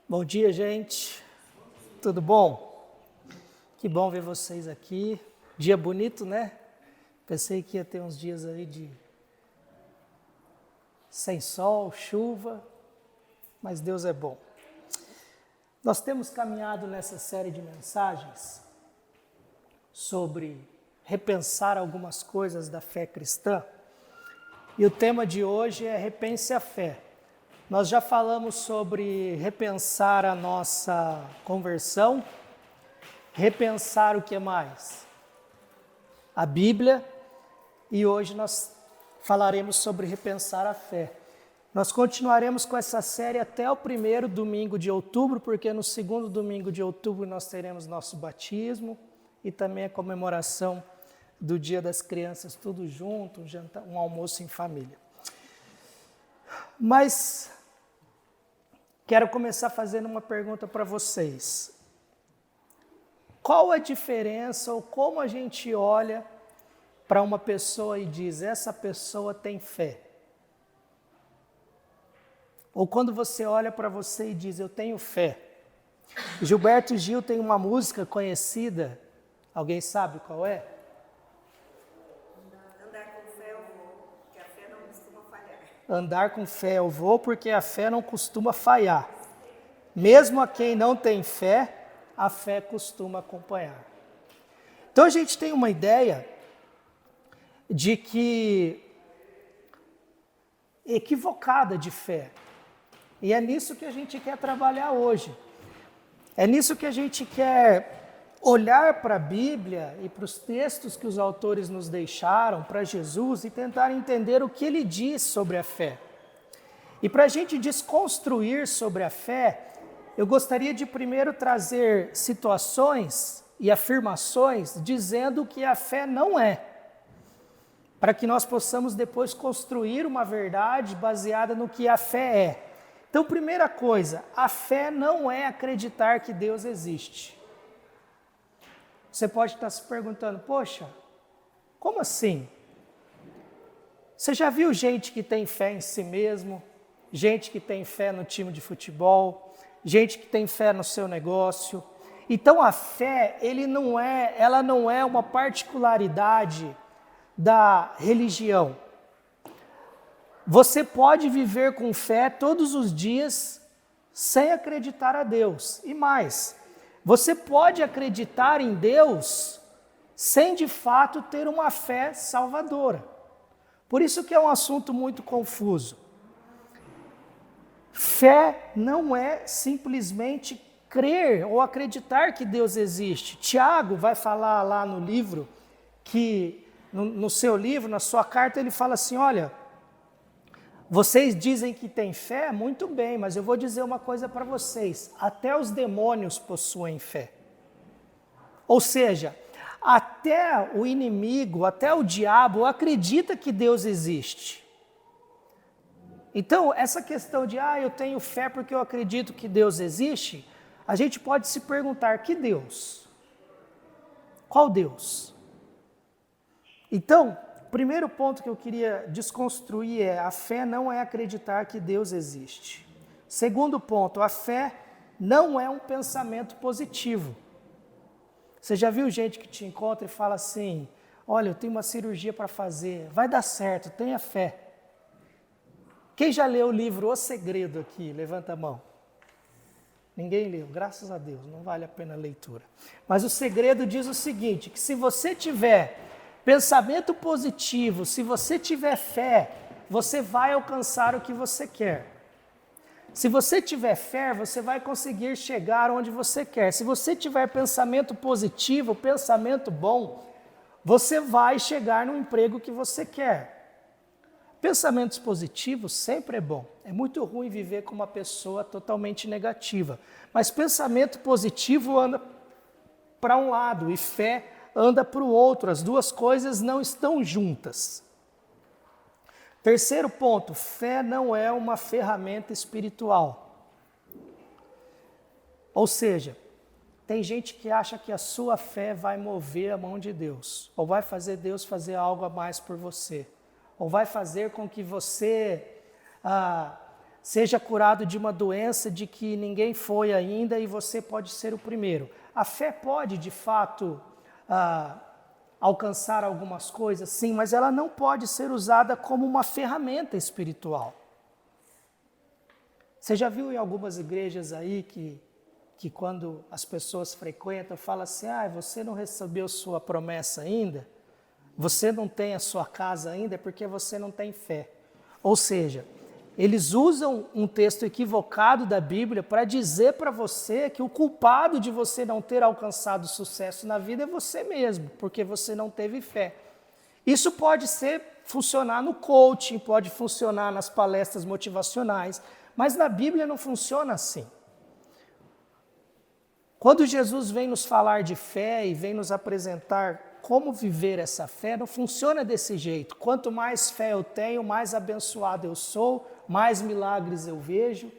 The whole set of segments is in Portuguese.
Bom dia, gente. Tudo bom? Que bom ver vocês aqui. Dia bonito, né? Pensei que ia ter uns dias aí de sem sol, chuva, mas Deus é bom. Nós temos caminhado nessa série de mensagens sobre repensar algumas coisas da fé cristã. E o tema de hoje é Repense a Fé. Nós já falamos sobre repensar a nossa conversão, repensar o que mais? A Bíblia, e hoje nós falaremos sobre repensar a fé. Nós continuaremos com essa série até o primeiro domingo de outubro, porque no segundo domingo de outubro nós teremos nosso batismo e também a comemoração do Dia das Crianças, tudo junto, um almoço em família. Mas quero começar fazendo uma pergunta para vocês. Qual a diferença ou como a gente olha para uma pessoa e diz, essa pessoa tem fé? Ou quando você olha para você e diz, eu tenho fé. Gilberto Gil tem uma música conhecida, alguém sabe qual é? Andar com fé eu vou, porque a fé não costuma falhar. Andar com fé eu vou, porque a fé não costuma falhar. Mesmo a quem não tem fé, a fé costuma acompanhar. Então a gente tem uma ideia de que equivocada de fé. E é nisso que a gente quer trabalhar hoje. É nisso que a gente quer olhar para a Bíblia e para os textos que os autores nos deixaram, para Jesus, e tentar entender o que ele diz sobre a fé. E para a gente desconstruir sobre a fé, eu gostaria de primeiro trazer situações e afirmações dizendo que a fé não é, para que nós possamos depois construir uma verdade baseada no que a fé é. Então, primeira coisa, a fé não é acreditar que Deus existe. Você pode estar se perguntando, poxa, como assim? Você já viu gente que tem fé em si mesmo, gente que tem fé no time de futebol, gente que tem fé no seu negócio? Então a fé, ela não é uma particularidade da religião. Você pode viver com fé todos os dias sem acreditar a Deus. E mais, você pode acreditar em Deus sem de fato ter uma fé salvadora. Por isso que é um assunto muito confuso. Fé não é simplesmente crer ou acreditar que Deus existe. Tiago vai falar lá no livro, no seu livro, na sua carta, ele fala assim, olha, vocês dizem que têm fé, muito bem, mas eu vou dizer uma coisa para vocês, até os demônios possuem fé. Ou seja, até o inimigo, até o diabo acredita que Deus existe. Então, essa questão de, eu tenho fé porque eu acredito que Deus existe, a gente pode se perguntar, que Deus? Qual Deus? Então, o primeiro ponto que eu queria desconstruir é, a fé não é acreditar que Deus existe. Segundo ponto, a fé não é um pensamento positivo. Você já viu gente que te encontra e fala assim, olha, eu tenho uma cirurgia para fazer, vai dar certo, tenha fé. Quem já leu o livro O Segredo aqui? Levanta a mão. Ninguém leu, graças a Deus, não vale a pena a leitura. Mas o segredo diz o seguinte, que se você tiver pensamento positivo, se você tiver fé, você vai alcançar o que você quer. Se você tiver fé, você vai conseguir chegar onde você quer. Se você tiver pensamento positivo, pensamento bom, você vai chegar no emprego que você quer. Pensamentos positivos sempre é bom. É muito ruim viver com uma pessoa totalmente negativa. Mas pensamento positivo anda para um lado e fé anda para o outro. As duas coisas não estão juntas. Terceiro ponto, fé não é uma ferramenta espiritual. Ou seja, tem gente que acha que a sua fé vai mover a mão de Deus, ou vai fazer Deus fazer algo a mais por você, ou vai fazer com que você seja curado de uma doença de que ninguém foi ainda e você pode ser o primeiro. A fé pode, de fato, alcançar algumas coisas, sim, mas ela não pode ser usada como uma ferramenta espiritual. Você já viu em algumas igrejas aí que quando as pessoas frequentam, falam assim, você não recebeu sua promessa ainda? Você não tem a sua casa ainda é porque você não tem fé. Ou seja, eles usam um texto equivocado da Bíblia para dizer para você que o culpado de você não ter alcançado sucesso na vida é você mesmo, porque você não teve fé. Isso pode funcionar no coaching, pode funcionar nas palestras motivacionais, mas na Bíblia não funciona assim. Quando Jesus vem nos falar de fé e vem nos apresentar como viver essa fé, não funciona desse jeito. Quanto mais fé eu tenho, mais abençoado eu sou, mais milagres eu vejo.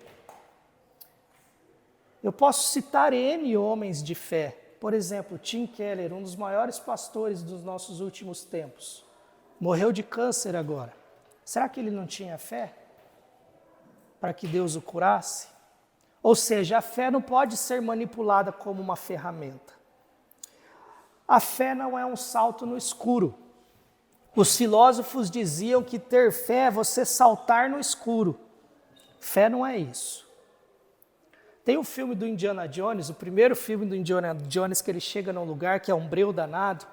Eu posso citar N homens de fé. Por exemplo, Tim Keller, um dos maiores pastores dos nossos últimos tempos. Morreu de câncer agora. Será que ele não tinha fé para que Deus o curasse? Ou seja, a fé não pode ser manipulada como uma ferramenta. A fé não é um salto no escuro. Os filósofos diziam que ter fé é você saltar no escuro. Fé não é isso. Tem um filme do Indiana Jones, o primeiro filme do Indiana Jones, que ele chega num lugar que é um breu danado,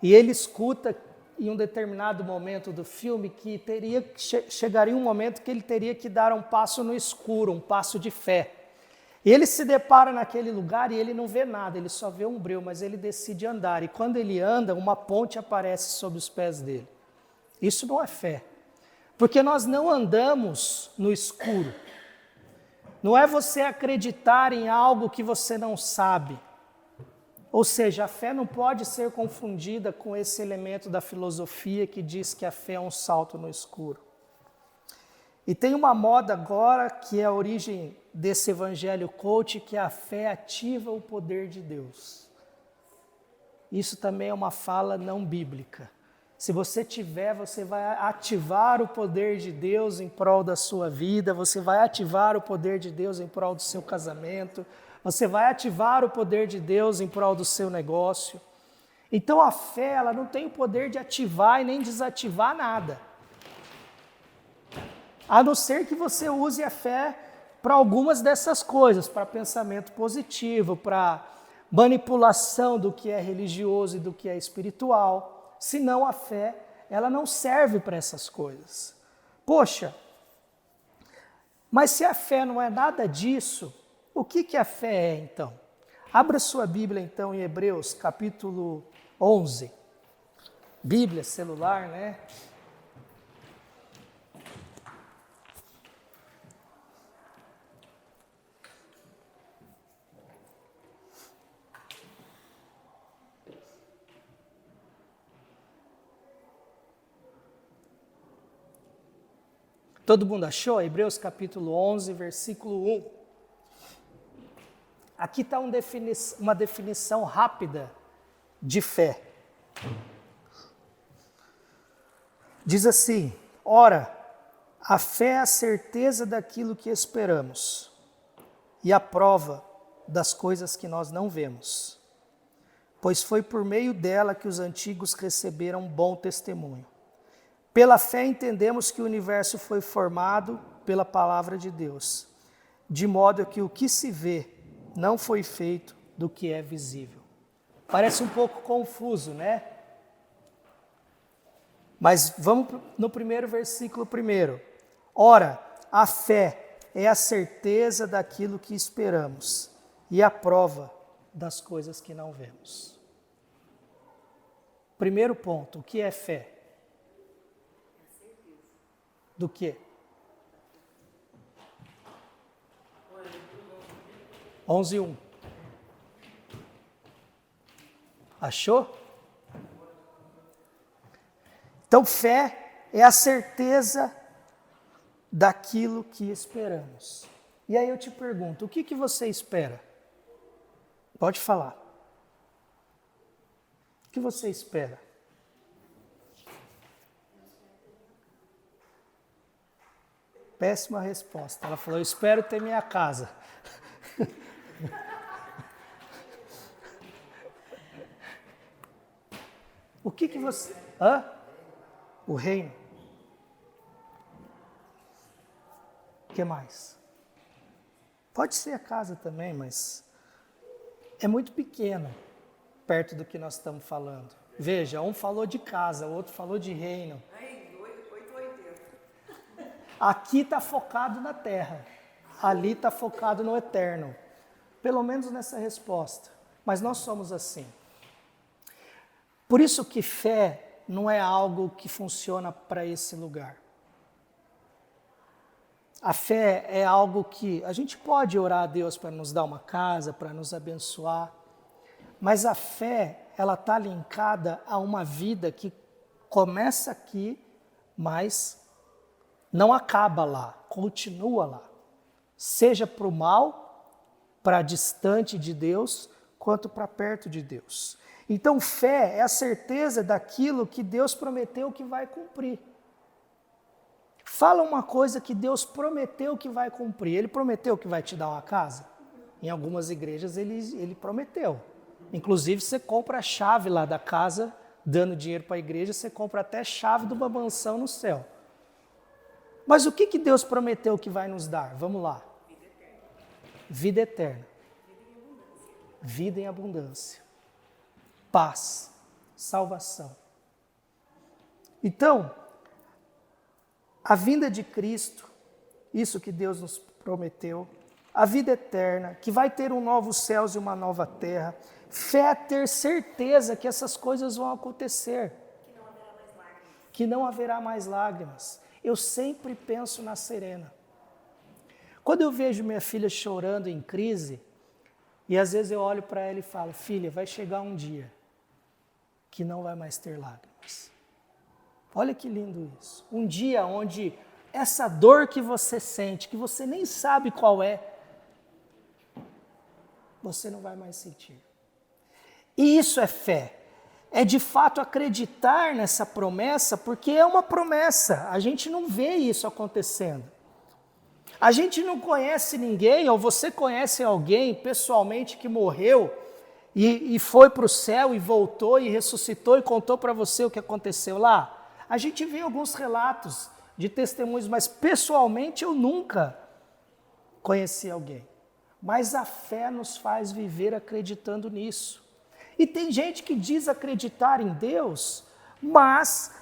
e ele escuta em um determinado momento do filme que chegaria um momento que ele teria que dar um passo no escuro, um passo de fé. E ele se depara naquele lugar e ele não vê nada, ele só vê um breu, mas ele decide andar. E quando ele anda, uma ponte aparece sob os pés dele. Isso não é fé. Porque nós não andamos no escuro. Não é você acreditar em algo que você não sabe. Ou seja, a fé não pode ser confundida com esse elemento da filosofia que diz que a fé é um salto no escuro. E tem uma moda agora que é a origem desse evangelho coach, que a fé ativa o poder de Deus. Isso também é uma fala não bíblica. Se você tiver, você vai ativar o poder de Deus em prol da sua vida, você vai ativar o poder de Deus em prol do seu casamento, você vai ativar o poder de Deus em prol do seu negócio. Então a fé, ela não tem o poder de ativar e nem desativar nada. A não ser que você use a fé para algumas dessas coisas, para pensamento positivo, para manipulação do que é religioso e do que é espiritual. Senão a fé, ela não serve para essas coisas. Poxa, mas se a fé não é nada disso, o que a fé é então? Abra sua Bíblia então em Hebreus capítulo 11. Bíblia, celular, né? Todo mundo achou? Hebreus capítulo 11, versículo 1. Aqui está uma definição rápida de fé. Diz assim: ora, a fé é a certeza daquilo que esperamos e a prova das coisas que nós não vemos, pois foi por meio dela que os antigos receberam bom testemunho. Pela fé entendemos que o universo foi formado pela palavra de Deus, de modo que o que se vê não foi feito do que é visível. Parece um pouco confuso, né? Mas vamos no primeiro versículo primeiro. Ora, a fé é a certeza daquilo que esperamos e a prova das coisas que não vemos. Primeiro ponto, o que é fé? Do quê? 11:1. Achou? Então, fé é a certeza daquilo que esperamos. E aí eu te pergunto, o que você espera? Pode falar. O que você espera? Péssima resposta. Ela falou, eu espero ter minha casa. O que você... Hã? O reino. O que mais? Pode ser a casa também, mas é muito pequena perto do que nós estamos falando. Veja, um falou de casa, o outro falou de reino. Aí, 880. Aqui está focado na terra, ali está focado no eterno. Pelo menos nessa resposta. Mas nós somos assim. Por isso que fé não é algo que funciona para esse lugar. A fé é algo que a gente pode orar a Deus para nos dar uma casa, para nos abençoar, mas a fé, ela está linkada a uma vida que começa aqui, mas não acaba lá, continua lá. Seja para o mal, para distante de Deus, quanto para perto de Deus. Então, fé é a certeza daquilo que Deus prometeu que vai cumprir. Fala uma coisa que Deus prometeu que vai cumprir. Ele prometeu que vai te dar uma casa? Em algumas igrejas ele prometeu. Inclusive você compra a chave lá da casa, dando dinheiro para a igreja, você compra até chave de uma mansão no céu. Mas o que Deus prometeu que vai nos dar? Vamos lá. Vida eterna. Vida em abundância. Paz. Salvação. Então, a vinda de Cristo, isso que Deus nos prometeu, a vida eterna, que vai ter um novo céus e uma nova terra, fé é ter certeza que essas coisas vão acontecer. Que não haverá mais lágrimas. Eu sempre penso na Serena. Quando eu vejo minha filha chorando em crise, e às vezes eu olho para ela e falo, filha, vai chegar um dia que não vai mais ter lágrimas. Olha que lindo isso. Um dia onde essa dor que você sente, que você nem sabe qual é, você não vai mais sentir. E isso é fé. É de fato acreditar nessa promessa, porque é uma promessa. A gente não vê isso acontecendo. A gente não conhece ninguém, ou você conhece alguém pessoalmente que morreu e foi para o céu e voltou e ressuscitou e contou para você o que aconteceu lá? A gente vê alguns relatos de testemunhos, mas pessoalmente eu nunca conheci alguém. Mas a fé nos faz viver acreditando nisso. E tem gente que diz acreditar em Deus, mas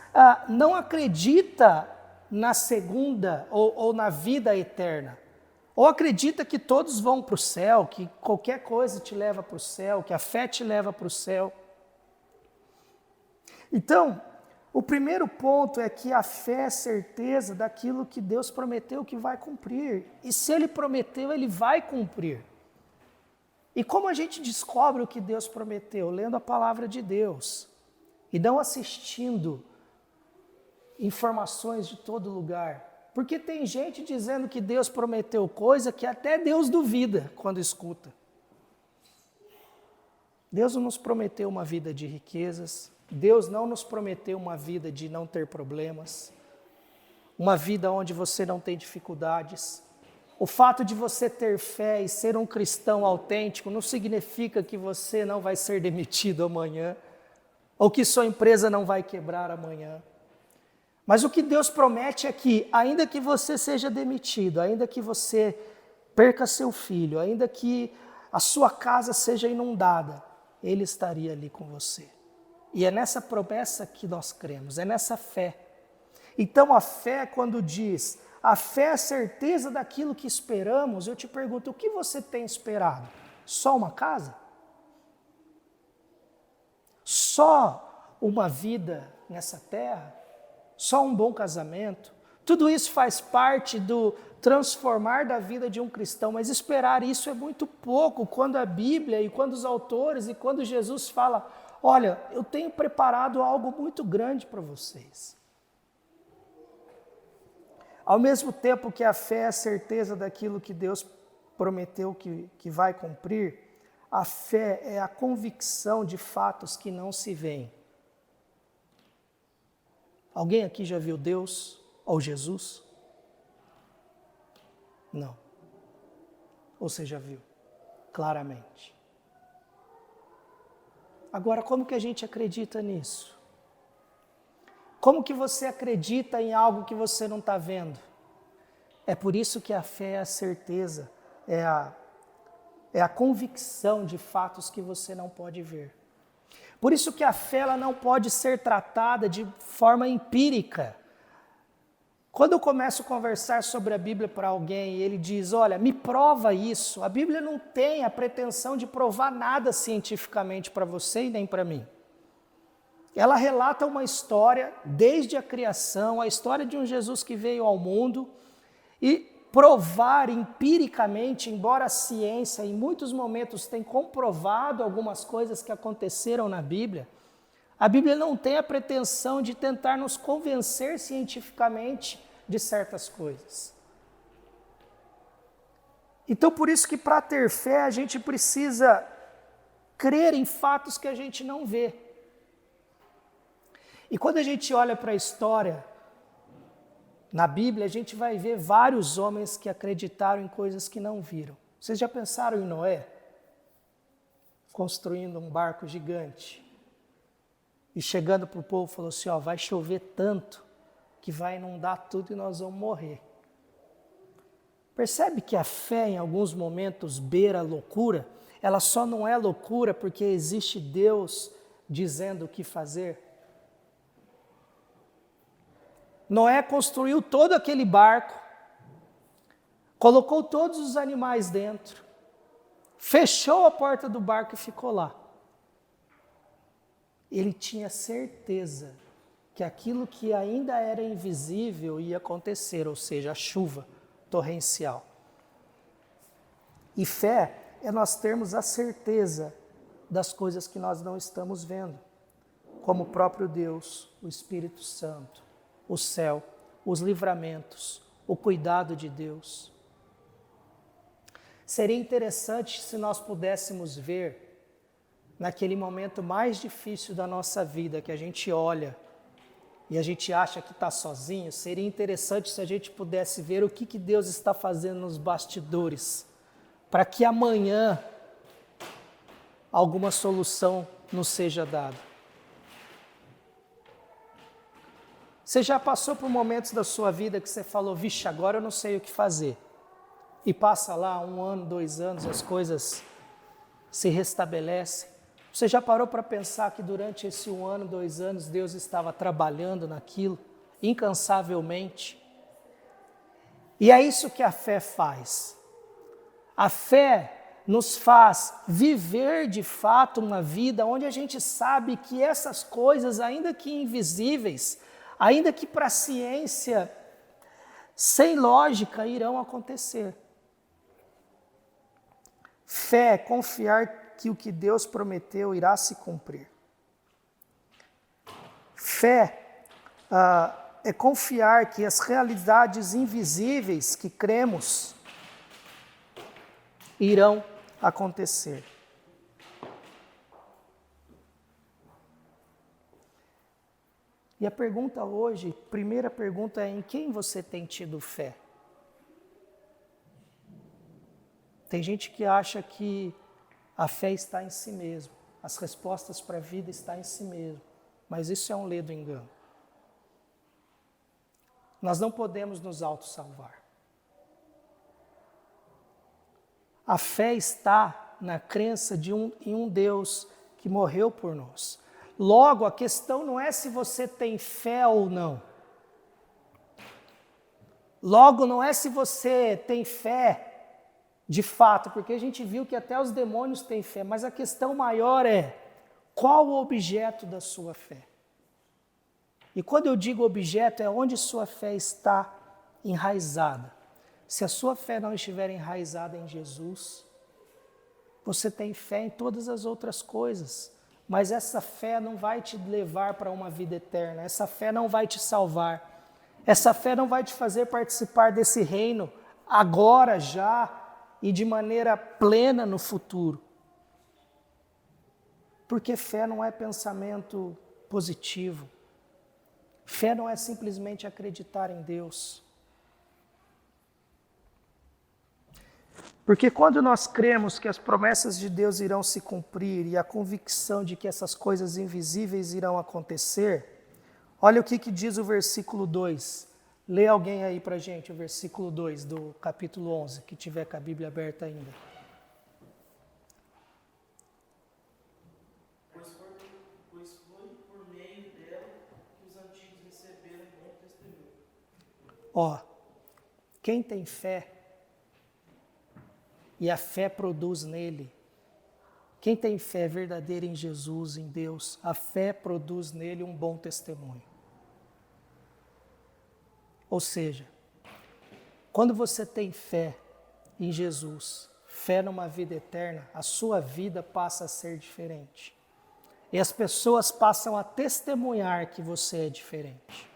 não acredita na segunda ou na vida eterna. Ou acredita que todos vão para o céu, que qualquer coisa te leva para o céu, que a fé te leva para o céu. Então, o primeiro ponto é que a fé é certeza daquilo que Deus prometeu que vai cumprir. E se Ele prometeu, Ele vai cumprir. E como a gente descobre o que Deus prometeu? Lendo a palavra de Deus. E não assistindo informações de todo lugar. Porque tem gente dizendo que Deus prometeu coisa que até Deus duvida quando escuta. Deus não nos prometeu uma vida de riquezas. Deus não nos prometeu uma vida de não ter problemas, uma vida onde você não tem dificuldades. O fato de você ter fé e ser um cristão autêntico não significa que você não vai ser demitido amanhã, ou que sua empresa não vai quebrar amanhã. Mas o que Deus promete é que, ainda que você seja demitido, ainda que você perca seu filho, ainda que a sua casa seja inundada, Ele estaria ali com você. E é nessa promessa que nós cremos, é nessa fé. Então a fé, quando diz, a fé é a certeza daquilo que esperamos, eu te pergunto, o que você tem esperado? Só uma casa? Só uma vida nessa terra? Só um bom casamento? Tudo isso faz parte do transformar da vida de um cristão, mas esperar isso é muito pouco quando a Bíblia e quando os autores e quando Jesus fala, olha, eu tenho preparado algo muito grande para vocês. Ao mesmo tempo que a fé é a certeza daquilo que Deus prometeu que vai cumprir, a fé é a convicção de fatos que não se veem. Alguém aqui já viu Deus ou Jesus? Não. Ou você já viu? Claramente. Agora, como que a gente acredita nisso? Como que você acredita em algo que você não está vendo? É por isso que a fé é a certeza, é a convicção de fatos que você não pode ver. Por isso que a fé ela não pode ser tratada de forma empírica. Quando eu começo a conversar sobre a Bíblia para alguém e ele diz, olha, me prova isso, a Bíblia não tem a pretensão de provar nada cientificamente para você e nem para mim. Ela relata uma história desde a criação, a história de um Jesus que veio ao mundo e provar empiricamente, embora a ciência em muitos momentos tenha comprovado algumas coisas que aconteceram na Bíblia, a Bíblia não tem a pretensão de tentar nos convencer cientificamente de certas coisas. Então, por isso que para ter fé, a gente precisa crer em fatos que a gente não vê. E quando a gente olha para a história, na Bíblia, a gente vai ver vários homens que acreditaram em coisas que não viram. Vocês já pensaram em Noé? Construindo um barco gigante. E chegando para o povo, falou assim, ó, vai chover tanto que vai inundar tudo e nós vamos morrer. Percebe que a fé, em alguns momentos, beira a loucura? Ela só não é loucura porque existe Deus dizendo o que fazer. Noé construiu todo aquele barco, colocou todos os animais dentro, fechou a porta do barco e ficou lá. Ele tinha certeza que aquilo que ainda era invisível ia acontecer, ou seja, a chuva torrencial. E fé é nós termos a certeza das coisas que nós não estamos vendo, como o próprio Deus, o Espírito Santo, o céu, os livramentos, o cuidado de Deus. Seria interessante se nós pudéssemos ver, naquele momento mais difícil da nossa vida, que a gente olha e a gente acha que está sozinho, seria interessante se a gente pudesse ver o que Deus está fazendo nos bastidores, para que amanhã alguma solução nos seja dada. Você já passou por momentos da sua vida que você falou, vixe, agora eu não sei o que fazer. E passa lá 1 ano, 2 anos, as coisas se restabelecem. Você já parou para pensar que durante esse 1 ano, 2 anos, Deus estava trabalhando naquilo, incansavelmente? E é isso que a fé faz. A fé nos faz viver de fato uma vida onde a gente sabe que essas coisas, ainda que invisíveis, ainda que para a ciência, sem lógica, irão acontecer. Fé é confiar que o que Deus prometeu irá se cumprir. Fé é confiar que as realidades invisíveis que cremos irão acontecer. E a pergunta hoje, primeira pergunta é: em quem você tem tido fé? Tem gente que acha que a fé está em si mesmo, as respostas para a vida estão em si mesmo, mas isso é um ledo engano. Nós não podemos nos autossalvar. A fé está na crença em um Deus que morreu por nós. Logo, a questão não é se você tem fé ou não. Logo, não é se você tem fé de fato, porque a gente viu que até os demônios têm fé, mas a questão maior é: qual o objeto da sua fé? E quando eu digo objeto, é onde sua fé está enraizada. Se a sua fé não estiver enraizada em Jesus, você tem fé em todas as outras coisas, mas essa fé não vai te levar para uma vida eterna, essa fé não vai te salvar, essa fé não vai te fazer participar desse reino agora, já, e de maneira plena no futuro. Porque fé não é pensamento positivo, fé não é simplesmente acreditar em Deus. Porque quando nós cremos que as promessas de Deus irão se cumprir e a convicção de que essas coisas invisíveis irão acontecer, olha o que diz o versículo 2. Lê alguém aí pra gente o versículo 2 do capítulo 11, que tiver com a Bíblia aberta ainda. Pois foi por meio dela que os antigos receberam bom testemunho. Ó, quem tem fé, e a fé produz nele, quem tem fé verdadeira em Jesus, em Deus, a fé produz nele um bom testemunho. Ou seja, quando você tem fé em Jesus, fé numa vida eterna, a sua vida passa a ser diferente. E as pessoas passam a testemunhar que você é diferente.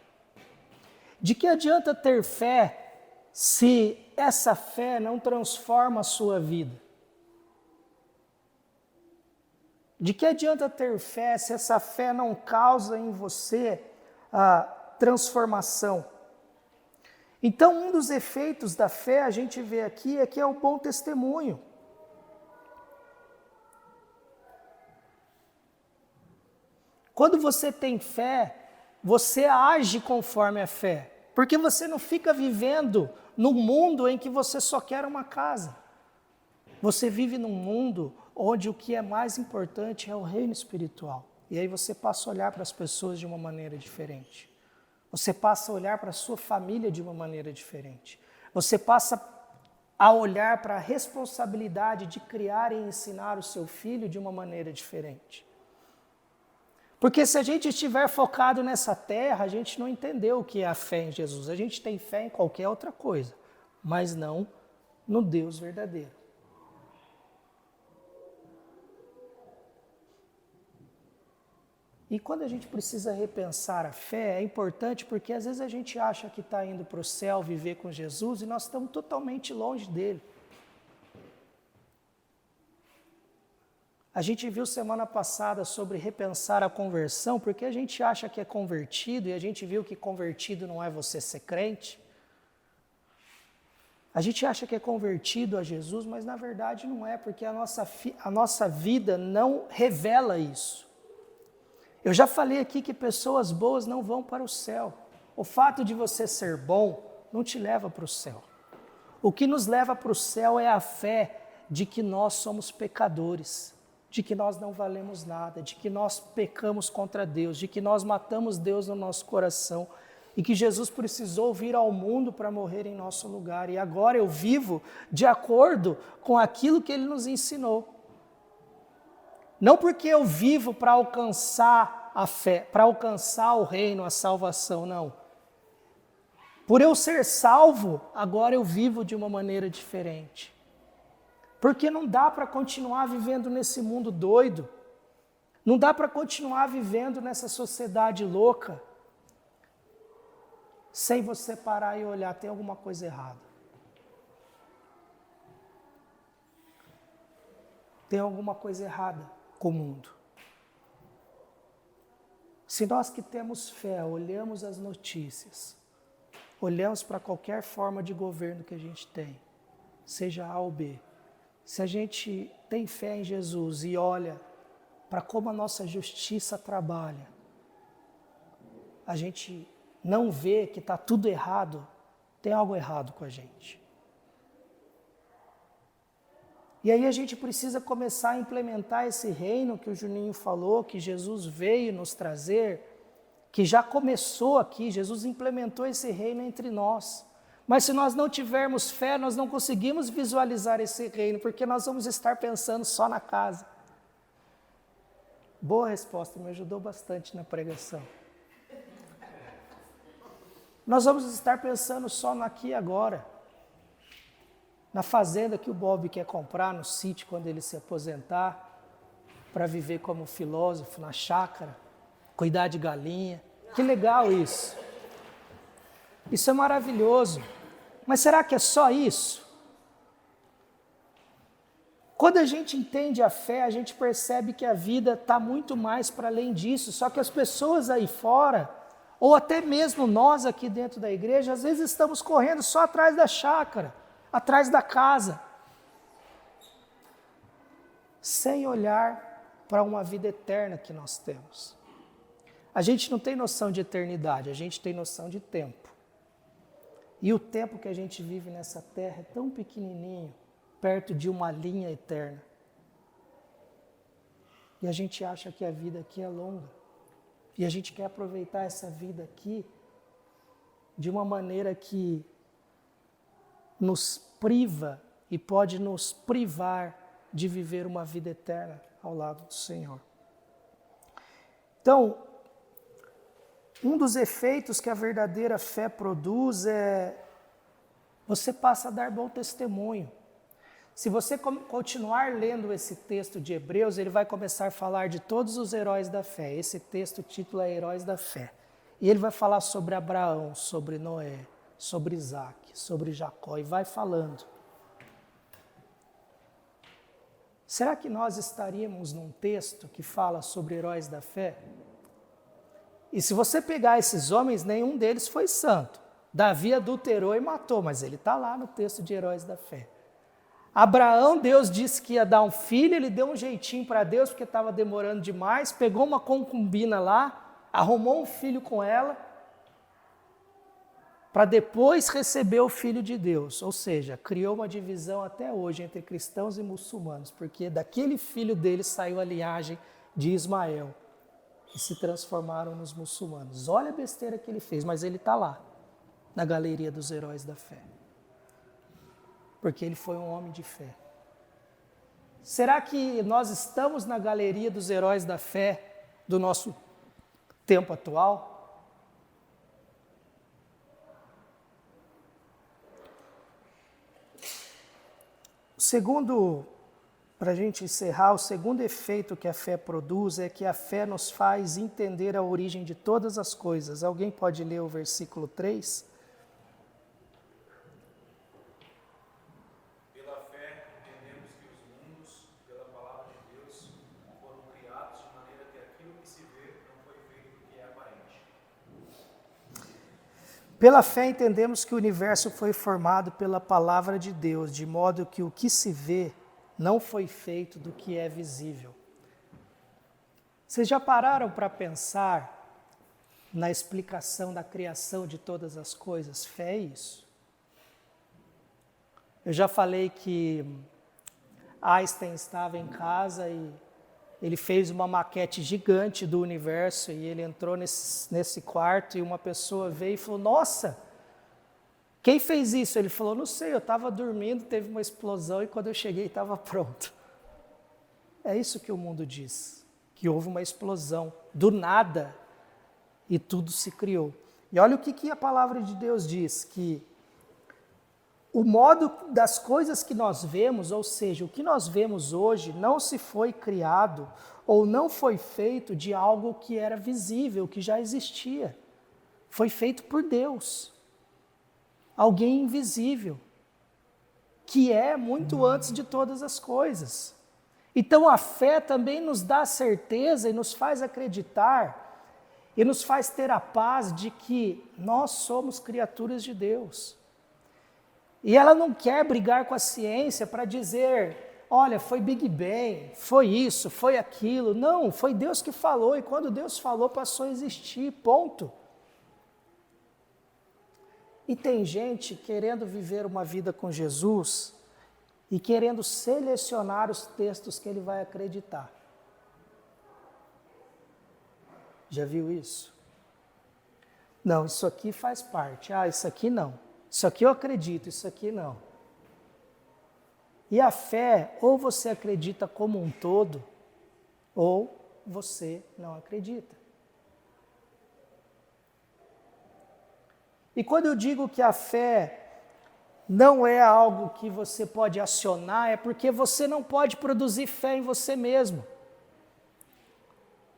De que adianta ter fé se essa fé não transforma a sua vida? De que adianta ter fé se essa fé não causa em você a transformação? Então, um dos efeitos da fé, a gente vê aqui, é que é o bom testemunho. Quando você tem fé, você age conforme a fé. Porque você não fica vivendo num mundo em que você só quer uma casa. Você vive num mundo onde o que é mais importante é o reino espiritual. E aí você passa a olhar para as pessoas de uma maneira diferente. Você passa a olhar para a sua família de uma maneira diferente. Você passa a olhar para a responsabilidade de criar e ensinar o seu filho de uma maneira diferente. Porque se a gente estiver focado nessa terra, a gente não entendeu o que é a fé em Jesus. A gente tem fé em qualquer outra coisa, mas não no Deus verdadeiro. E quando a gente precisa repensar a fé, é importante porque às vezes a gente acha que está indo para o céu viver com Jesus e nós estamos totalmente longe dele. A gente viu semana passada sobre repensar a conversão, porque a gente acha que é convertido e a gente viu que convertido não é você ser crente. A gente acha que é convertido a Jesus, mas na verdade não é, porque a nossa vida não revela isso. Eu já falei aqui que pessoas boas não vão para o céu. O fato de você ser bom não te leva para o céu. O que nos leva para o céu é a fé de que nós somos pecadores, de que nós não valemos nada, de que nós pecamos contra Deus, de que nós matamos Deus no nosso coração e que Jesus precisou vir ao mundo para morrer em nosso lugar. E agora eu vivo de acordo com aquilo que Ele nos ensinou. Não porque eu vivo para alcançar a fé, para alcançar o reino, a salvação, não. Por eu ser salvo, agora eu vivo de uma maneira diferente. Porque não dá para continuar vivendo nesse mundo doido. Não dá para continuar vivendo nessa sociedade louca sem você parar e olhar, tem alguma coisa errada. Tem alguma coisa errada com o mundo. Se nós que temos fé, olhamos as notícias, olhamos para qualquer forma de governo que a gente tem, seja A ou B, se a gente tem fé em Jesus e olha para como a nossa justiça trabalha, a gente não vê que está tudo errado, tem algo errado com a gente. E aí a gente precisa começar a implementar esse reino que o Juninho falou, que Jesus veio nos trazer, que já começou aqui, Jesus implementou esse reino entre nós. Mas se nós não tivermos fé, nós não conseguimos visualizar esse reino, porque nós vamos estar pensando só na casa. Boa resposta, me ajudou bastante na pregação. Nós vamos estar pensando só no aqui e agora. Na fazenda que o Bob quer comprar, no sítio quando ele se aposentar, para viver como filósofo, na chácara, cuidar de galinha. Que legal isso. Isso é maravilhoso. Mas será que é só isso? Quando a gente entende a fé, a gente percebe que a vida está muito mais para além disso. Só que as pessoas aí fora, ou até mesmo nós aqui dentro da igreja, às vezes estamos correndo só atrás da chácara, atrás da casa. sem olhar para uma vida eterna que nós temos. A gente não tem noção de eternidade, a gente tem noção de tempo. E o tempo que a gente vive nessa terra é tão pequenininho, perto de uma linha eterna. E a gente acha que a vida aqui é longa. E a gente quer aproveitar essa vida aqui de uma maneira que nos priva e pode nos privar de viver uma vida eterna ao lado do Senhor. Então, um dos efeitos que a verdadeira fé produz é você passa a dar bom testemunho. Se você continuar lendo esse texto de Hebreus, ele vai começar a falar de todos os heróis da fé. Esse texto, o título é Heróis da Fé. E ele vai falar sobre Abraão, sobre Noé, sobre Isaac, sobre Jacó, e vai falando. Será que nós estaríamos num texto que fala sobre heróis da fé? E se você pegar esses homens, nenhum deles foi santo. Davi adulterou e matou, mas ele está lá no texto de Heróis da Fé. Abraão, Deus disse que ia dar um filho, ele deu um jeitinho para Deus porque estava demorando demais, pegou uma concubina lá, arrumou um filho com ela, para depois receber o Filho de Deus. Ou seja, criou uma divisão até hoje entre cristãos e muçulmanos, porque daquele filho dele saiu a linhagem de Ismael, que se transformaram nos muçulmanos. Olha a besteira que ele fez, mas ele está lá, na galeria dos heróis da fé. Porque ele foi um homem de fé. Será que nós estamos na galeria dos heróis da fé do nosso tempo atual? O segundo, para a gente encerrar, o segundo efeito que a fé produz é que a fé nos faz entender a origem de todas as coisas. Alguém pode ler o versículo 3? Pela fé, entendemos que os mundos, pela palavra de Deus, foram criados de maneira que aquilo que se vê não foi feito do que é aparente. Pela fé entendemos que o universo foi formado pela palavra de Deus, de modo que o que se vê não foi feito do que é visível. Vocês já pararam para pensar na explicação da criação de todas as coisas? Fé é isso. Eu já falei que Einstein estava em casa e ele fez uma maquete gigante do universo e ele entrou nesse quarto e uma pessoa veio e falou, nossa, quem fez isso? Ele falou, não sei, eu estava dormindo, teve uma explosão e quando eu cheguei estava pronto. É isso que o mundo diz, que houve uma explosão do nada e tudo se criou. E olha o que a palavra de Deus diz, que o modo das coisas que nós vemos, ou seja, o que nós vemos hoje, não se foi criado ou não foi feito de algo que era visível, que já existia. Foi feito por Deus. Alguém invisível, que é muito antes de todas as coisas. Então a fé também nos dá certeza e nos faz acreditar e nos faz ter a paz de que nós somos criaturas de Deus. E ela não quer brigar com a ciência para dizer, olha, foi Big Bang, foi isso, foi aquilo. Não, foi Deus que falou e quando Deus falou passou a existir, ponto. E tem gente querendo viver uma vida com Jesus e querendo selecionar os textos que ele vai acreditar. Já viu isso? Não, isso aqui faz parte. Ah, isso aqui não. Isso aqui eu acredito, isso aqui não. E a fé, ou você acredita como um todo, ou você não acredita. E quando eu digo que a fé não é algo que você pode acionar, é porque você não pode produzir fé em você mesmo.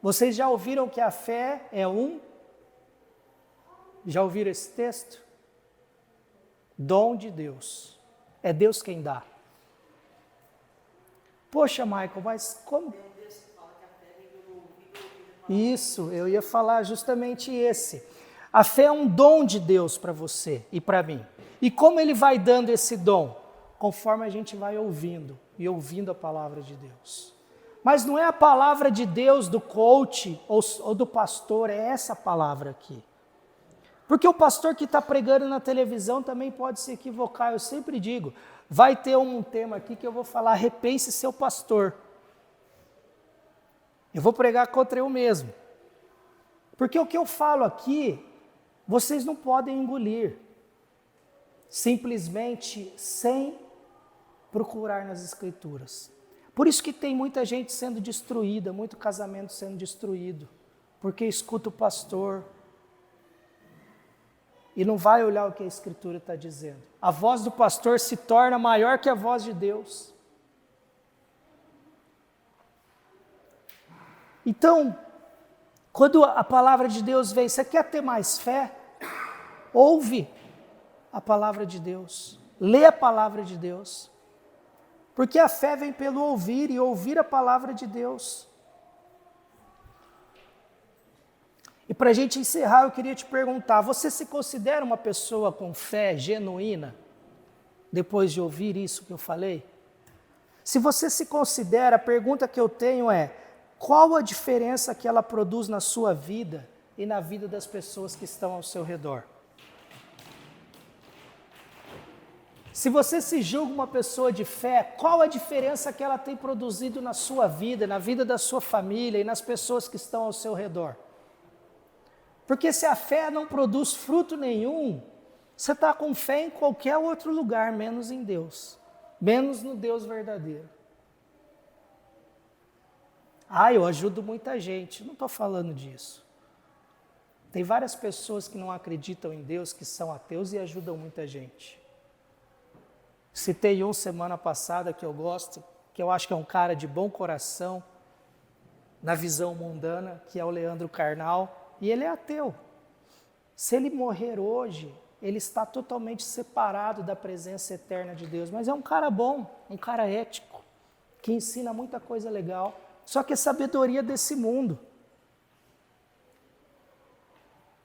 Vocês já ouviram que a fé é Já ouviram esse texto? Dom de Deus. É Deus quem dá. Poxa, Michael, mas como? Isso, eu ia falar justamente esse. A fé é um dom de Deus para você e para mim. E como ele vai dando esse dom? Conforme a gente vai ouvindo e ouvindo a palavra de Deus. Mas não é a palavra de Deus do coach ou do pastor, é essa palavra aqui. Porque o pastor que está pregando na televisão também pode se equivocar. Eu sempre digo, vai ter um tema aqui que eu vou falar, repense seu pastor. Eu vou pregar contra eu mesmo. Porque o que eu falo aqui, vocês não podem engolir. Simplesmente sem procurar nas Escrituras. Por isso que tem muita gente sendo destruída, muito casamento sendo destruído. Porque escuta o pastor e não vai olhar o que a Escritura está dizendo. A voz do pastor se torna maior que a voz de Deus. Então, quando a palavra de Deus vem, você quer ter mais fé? Ouve a palavra de Deus. Lê a palavra de Deus. Porque a fé vem pelo ouvir e ouvir a palavra de Deus. E para a gente encerrar, eu queria te perguntar, você se considera uma pessoa com fé genuína? Depois de ouvir isso que eu falei? Se você se considera, a pergunta que eu tenho é, qual a diferença que ela produz na sua vida e na vida das pessoas que estão ao seu redor? Se você se julga uma pessoa de fé, qual a diferença que ela tem produzido na sua vida, na vida da sua família e nas pessoas que estão ao seu redor? Porque se a fé não produz fruto nenhum, você está com fé em qualquer outro lugar, menos em Deus, menos no Deus verdadeiro. Eu ajudo muita gente, não estou falando disso. Tem várias pessoas que não acreditam em Deus, que são ateus e ajudam muita gente. Citei um semana passada que eu gosto, que eu acho que é um cara de bom coração, na visão mundana, que é o Leandro Carnal, e ele é ateu. Se ele morrer hoje, ele está totalmente separado da presença eterna de Deus, mas é um cara bom, um cara ético, que ensina muita coisa legal, só que é sabedoria desse mundo.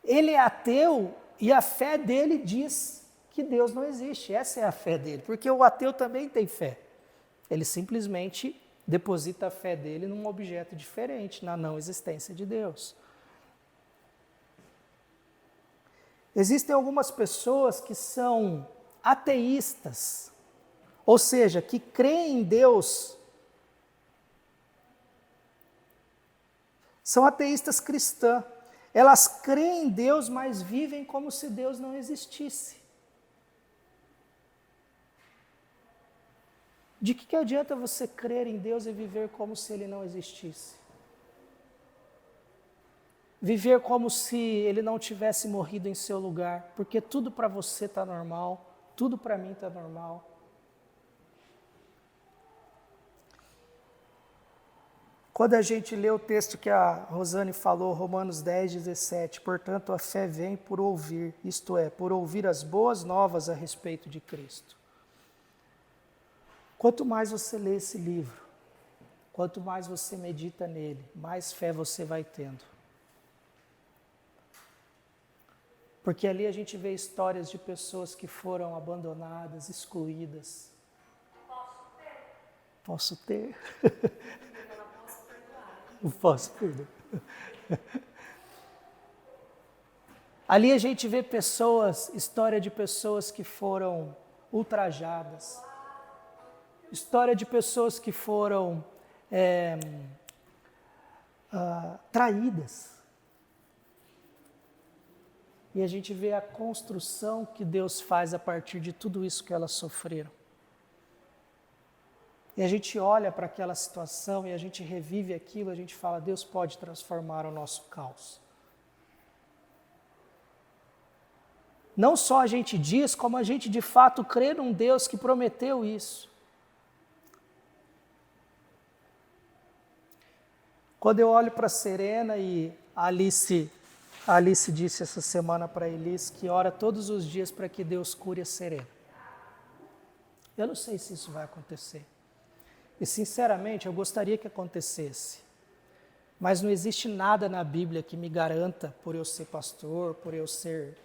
Ele é ateu e a fé dele diz que Deus não existe, essa é a fé dele, porque o ateu também tem fé. Ele simplesmente deposita a fé dele num objeto diferente, na não existência de Deus. Existem algumas pessoas que são ateístas, ou seja, que creem em Deus, são ateístas cristãs. Elas creem em Deus, mas vivem como se Deus não existisse. De que adianta você crer em Deus e viver como se Ele não existisse? Viver como se Ele não tivesse morrido em seu lugar, porque tudo para você está normal, tudo para mim está normal. Quando a gente lê o texto que a Rosane falou, Romanos 10, 17, portanto a fé vem por ouvir, isto é, por ouvir as boas novas a respeito de Cristo. Quanto mais você lê esse livro, quanto mais você medita nele, mais fé você vai tendo. Porque ali a gente vê histórias de pessoas que foram abandonadas, excluídas. Posso ter? Posso perdoar. Ali a gente vê pessoas, história de pessoas que foram ultrajadas. História de pessoas que foram traídas. E a gente vê a construção que Deus faz a partir de tudo isso que elas sofreram. E a gente olha para aquela situação e a gente revive aquilo, a gente fala, Deus pode transformar o nosso caos. Não só a gente diz, como a gente de fato crê num Deus que prometeu isso. Quando eu olho para Serena e a Alice disse essa semana para a Elis que ora todos os dias para que Deus cure a Serena. Eu não sei se isso vai acontecer. E sinceramente eu gostaria que acontecesse. Mas não existe nada na Bíblia que me garanta, por eu ser pastor, por eu ser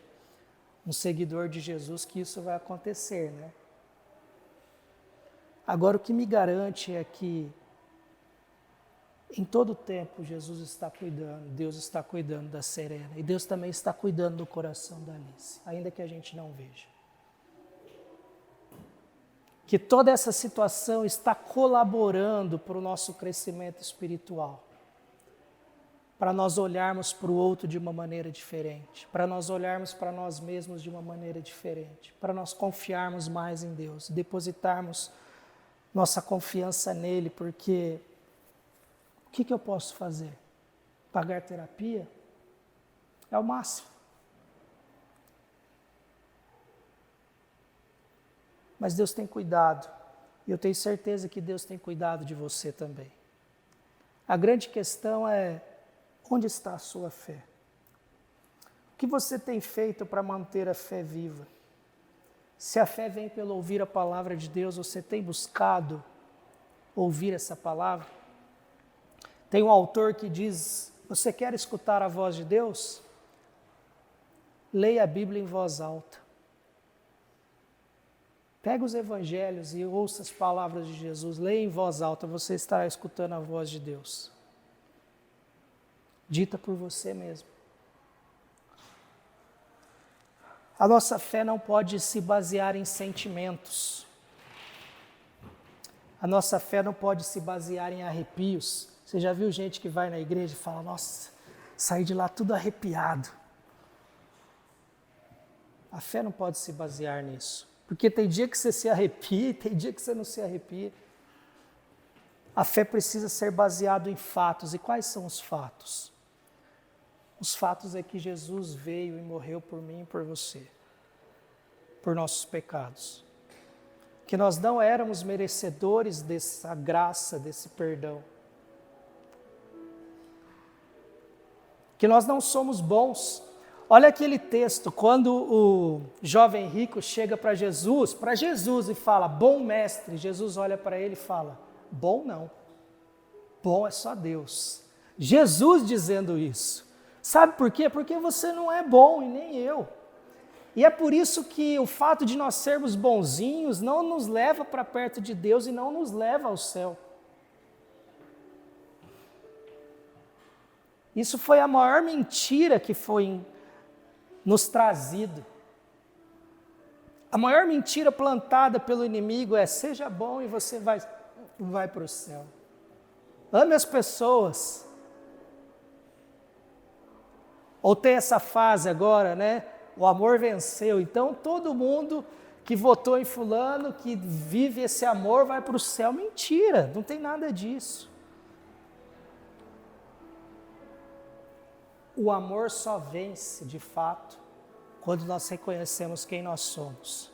um seguidor de Jesus, que isso vai acontecer, né? Agora, o que me garante é que em todo tempo Jesus está cuidando, Deus está cuidando da Serena. E Deus também está cuidando do coração da Alice, ainda que a gente não veja. Que toda essa situação está colaborando para o nosso crescimento espiritual. Para nós olharmos para o outro de uma maneira diferente. Para nós olharmos para nós mesmos de uma maneira diferente. Para nós confiarmos mais em Deus. Depositarmos nossa confiança nele, porque o que eu posso fazer? Pagar terapia? É o máximo. Mas Deus tem cuidado. E eu tenho certeza que Deus tem cuidado de você também. A grande questão é, onde está a sua fé? O que você tem feito para manter a fé viva? Se a fé vem pelo ouvir a palavra de Deus, você tem buscado ouvir essa palavra? Tem um autor que diz, você quer escutar a voz de Deus? Leia a Bíblia em voz alta. Pega os evangelhos e ouça as palavras de Jesus, leia em voz alta, você estará escutando a voz de Deus. Dita por você mesmo. A nossa fé não pode se basear em sentimentos. A nossa fé não pode se basear em arrepios. Você já viu gente que vai na igreja e fala, nossa, saí de lá tudo arrepiado. A fé não pode se basear nisso. Porque tem dia que você se arrepia e tem dia que você não se arrepia. A fé precisa ser baseada em fatos. E quais são os fatos? Os fatos é que Jesus veio e morreu por mim e por você. Por nossos pecados. Que nós não éramos merecedores dessa graça, desse perdão. Que nós não somos bons. Olha aquele texto, quando o jovem rico chega para Jesus e fala, bom mestre, Jesus olha para ele e fala, bom não, bom é só Deus. Jesus dizendo isso. Sabe por quê? Porque você não é bom e nem eu. E é por isso que o fato de nós sermos bonzinhos não nos leva para perto de Deus e não nos leva ao céu. Isso foi a maior mentira que foi nos trazido. A maior mentira plantada pelo inimigo é seja bom e você vai para o céu. Ame as pessoas. Ou tem essa fase agora, né? O amor venceu. Então todo mundo que votou em fulano, que vive esse amor, vai para o céu. Mentira, não tem nada disso. O amor só vence, de fato, quando nós reconhecemos quem nós somos.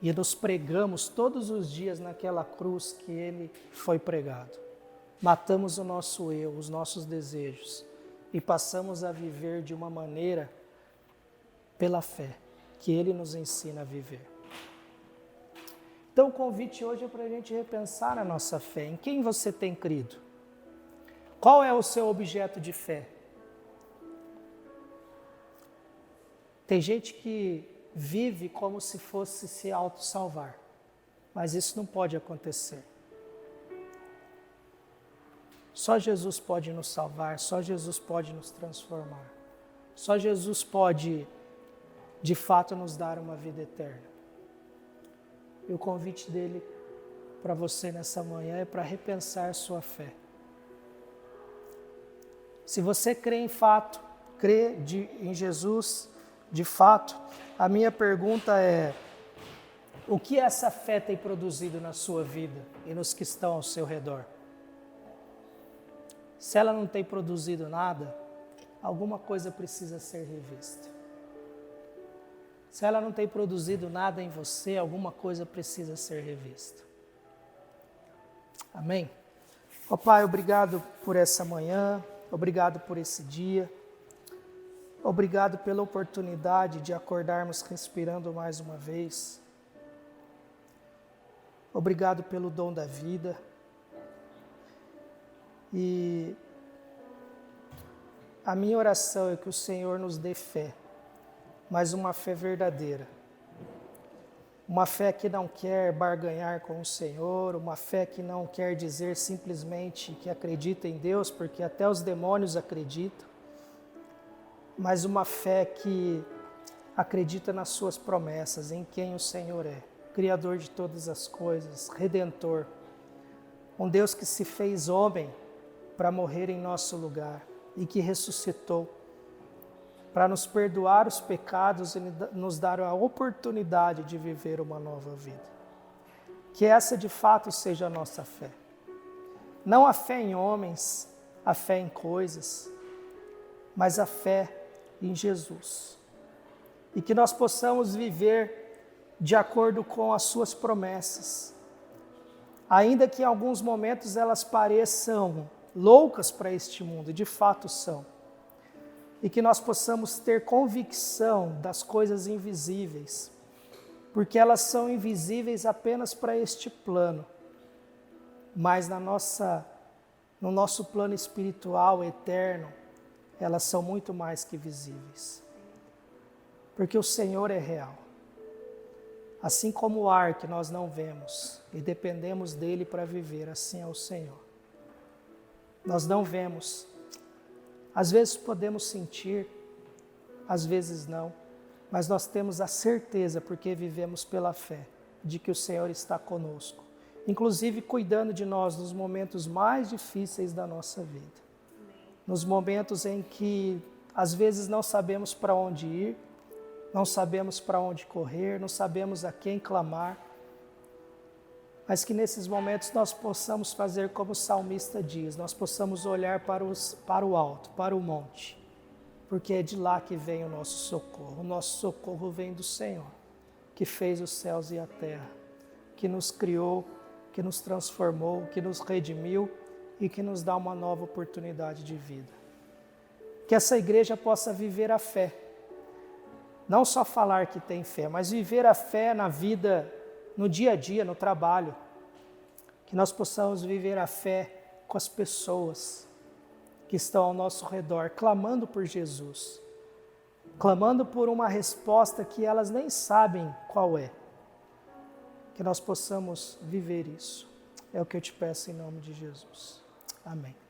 E nos pregamos todos os dias naquela cruz que Ele foi pregado. Matamos o nosso eu, os nossos desejos. E passamos a viver de uma maneira pela fé, que Ele nos ensina a viver. Então o convite hoje é para a gente repensar a nossa fé. Em quem você tem crido? Qual é o seu objeto de fé? Tem gente que vive como se fosse se auto-salvar, mas isso não pode acontecer. Só Jesus pode nos salvar, só Jesus pode nos transformar. Só Jesus pode, de fato, nos dar uma vida eterna. E o convite dele para você nessa manhã é para repensar sua fé. Se você crê em fato, crê em Jesus, de fato, a minha pergunta é, o que essa fé tem produzido na sua vida e nos que estão ao seu redor? Se ela não tem produzido nada, alguma coisa precisa ser revista. Se ela não tem produzido nada em você, alguma coisa precisa ser revista. Amém? Ó Pai, obrigado por essa manhã, obrigado por esse dia. Obrigado pela oportunidade de acordarmos respirando mais uma vez. Obrigado pelo dom da vida. E a minha oração é que o Senhor nos dê fé, mas uma fé verdadeira. uma fé que não quer barganhar com o Senhor, uma fé que não quer dizer simplesmente que acredita em Deus, porque até os demônios acreditam, mas uma fé que acredita nas suas promessas, em quem o Senhor é, Criador de todas as coisas, Redentor, um Deus que se fez homem para morrer em nosso lugar e que ressuscitou para nos perdoar os pecados e nos dar a oportunidade de viver uma nova vida. Que essa de fato seja a nossa fé. Não a fé em homens, a fé em coisas, mas a fé em Jesus. E que nós possamos viver de acordo com as suas promessas. Ainda que em alguns momentos elas pareçam loucas para este mundo, de fato são. E que nós possamos ter convicção das coisas invisíveis, porque elas são invisíveis apenas para este plano, mas no nosso plano espiritual eterno, elas são muito mais que visíveis, porque o Senhor é real. Assim como o ar que nós não vemos e dependemos dele para viver, assim é o Senhor. Nós não vemos. Às vezes podemos sentir, às vezes não, mas nós temos a certeza, porque vivemos pela fé, de que o Senhor está conosco, inclusive cuidando de nós nos momentos mais difíceis da nossa vida. Nos momentos em que às vezes não sabemos para onde ir, não sabemos para onde correr, não sabemos a quem clamar, mas que nesses momentos nós possamos fazer como o salmista diz, nós possamos olhar para o alto, para o monte, porque é de lá que vem o nosso socorro. O nosso socorro vem do Senhor, que fez os céus e a terra, que nos criou, que nos transformou, que nos redimiu e que nos dá uma nova oportunidade de vida. Que essa igreja possa viver a fé, não só falar que tem fé, mas viver a fé na vida, no dia a dia, no trabalho, que nós possamos viver a fé com as pessoas que estão ao nosso redor, clamando por Jesus, clamando por uma resposta que elas nem sabem qual é, que nós possamos viver isso. É o que eu te peço em nome de Jesus. Amém.